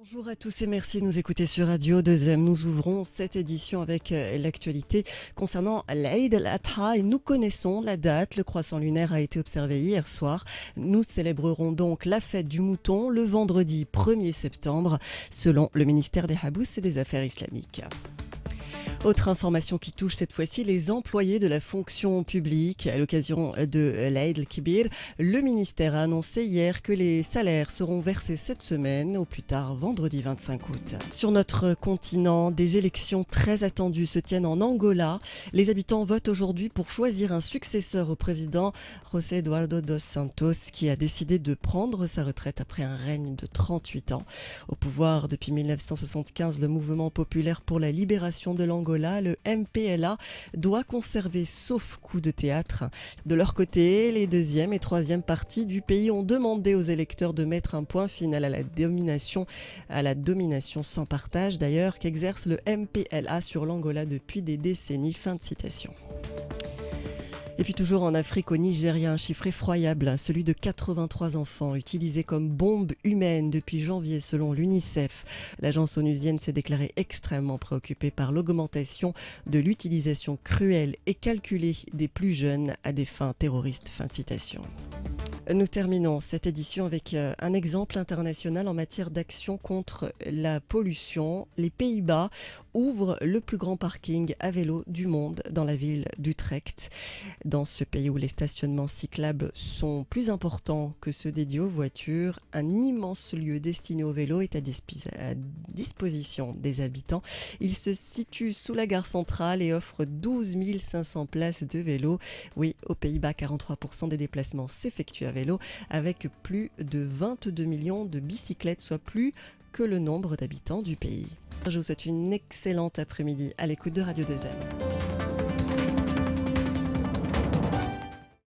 Bonjour à tous et merci de nous écouter sur Radio 2M. Nous ouvrons cette édition avec l'actualité concernant l'Aïd al-Adha et nous connaissons la date. Le croissant lunaire a été observé hier soir. Nous célébrerons donc la fête du mouton le vendredi 1er septembre selon le ministère des Habous et des Affaires islamiques. Autre information qui touche cette fois-ci les employés de la fonction publique. À l'occasion de l'Aïd al-Kibir, le ministère a annoncé hier que les salaires seront versés cette semaine, au plus tard vendredi 25 août. Sur notre continent, des élections très attendues se tiennent en Angola. Les habitants votent aujourd'hui pour choisir un successeur au président José Eduardo dos Santos, qui a décidé de prendre sa retraite après un règne de 38 ans. Au pouvoir depuis 1975, le mouvement populaire pour la libération de l'Angola, le MPLA, doit conserver sauf coup de théâtre. De leur côté, les deuxième et troisième partis du pays ont demandé aux électeurs de mettre un point final à la domination sans partage d'ailleurs qu'exerce le MPLA sur l'Angola depuis des décennies. Fin de citation. Et puis toujours en Afrique, au Nigeria, un chiffre effroyable, celui de 83 enfants utilisés comme bombes humaines depuis janvier selon l'UNICEF. L'agence onusienne s'est déclarée extrêmement préoccupée par l'augmentation de l'utilisation cruelle et calculée des plus jeunes à des fins terroristes. Fin de citation. Nous terminons cette édition avec un exemple international en matière d'action contre la pollution. Les Pays-Bas ouvrent le plus grand parking à vélo du monde dans la ville d'Utrecht. Dans ce pays où les stationnements cyclables sont plus importants que ceux dédiés aux voitures, un immense lieu destiné aux vélos est à disposition des habitants. Il se situe sous la gare centrale et offre 12 500 places de vélo. Oui, aux Pays-Bas, 43% des déplacements s'effectuent à vélo, avec plus de 22 millions de bicyclettes, soit plus que le nombre d'habitants du pays. Je vous souhaite une excellente après-midi à l'écoute de Radio 2M.